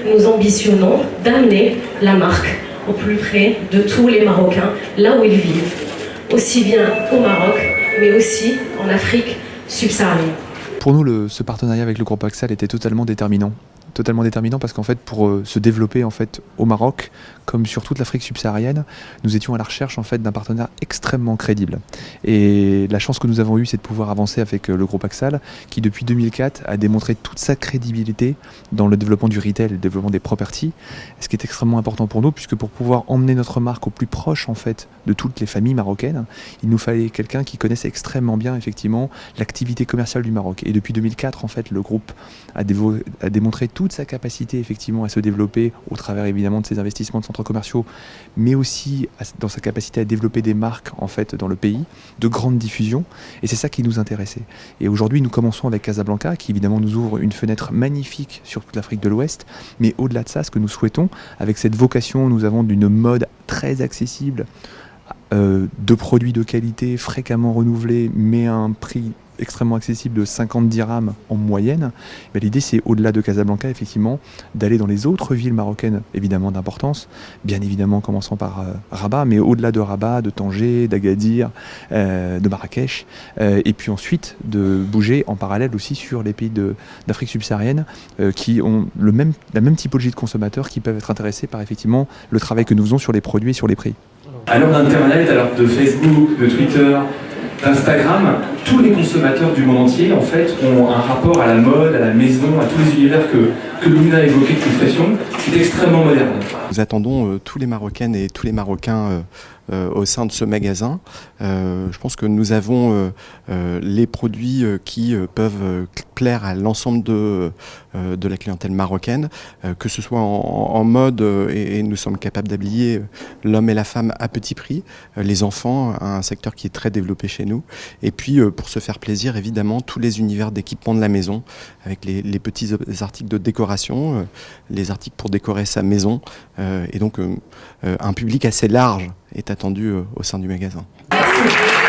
nous ambitionnons d'amener la marque au plus près de tous les Marocains, là où ils vivent, aussi bien au Maroc, mais aussi en Afrique subsaharienne. Pour nous, ce partenariat avec le groupe Axal était totalement déterminant. Totalement déterminant parce qu'en fait, pour se développer en fait au Maroc, comme sur toute l'Afrique subsaharienne, nous étions à la recherche en fait d'un partenaire extrêmement crédible. Et la chance que nous avons eue, c'est de pouvoir avancer avec le groupe Axal, qui depuis 2004 a démontré toute sa crédibilité dans le développement du retail, le développement des properties, ce qui est extrêmement important pour nous, puisque pour pouvoir emmener notre marque au plus proche en fait de toutes les familles marocaines, il nous fallait quelqu'un qui connaissait extrêmement bien effectivement l'activité commerciale du Maroc. Et depuis 2004, en fait, le groupe a démontré toute sa capacité effectivement à se développer au travers évidemment de ses investissements de centres commerciaux, mais aussi dans sa capacité à développer des marques en fait dans le pays, de grande diffusion, et c'est ça qui nous intéressait. Et aujourd'hui, nous commençons avec Casablanca, qui évidemment nous ouvre une fenêtre magnifique sur toute l'Afrique de l'Ouest, mais au-delà de ça, ce que nous souhaitons, avec cette vocation, nous avons d'une mode très accessible, de produits de qualité fréquemment renouvelés, mais à un prix extrêmement accessible de 50 dirhams en moyenne. L'idée, c'est au-delà de Casablanca, effectivement, d'aller dans les autres villes marocaines, évidemment d'importance, bien évidemment commençant par Rabat, mais au-delà de Rabat, de Tanger, d'Agadir, de Marrakech, et puis ensuite de bouger en parallèle aussi sur les pays d'Afrique subsaharienne qui ont la même typologie de consommateurs qui peuvent être intéressés par effectivement le travail que nous faisons sur les produits et sur les prix. À l'heure d'Internet, à l'heure de Facebook, de Twitter, d'Instagram, tous les consommateurs du monde entier en fait ont un rapport à la mode, à la maison, à tous les univers que Lumina a évoqué de l'expression, qui est extrêmement moderne. Nous attendons tous les Marocaines et tous les Marocains au sein de ce magasin. Je pense que nous avons les produits qui peuvent plaire à l'ensemble de la clientèle marocaine, que ce soit en mode, et nous sommes capables d'habiller l'homme et la femme à petit prix, les enfants, un secteur qui est très développé chez nous, et puis pour se faire plaisir, évidemment, tous les univers d'équipement de la maison, avec les petits articles de décoration, les articles pour décorer sa maison, et donc un public assez large est attendu au sein du magasin. Merci.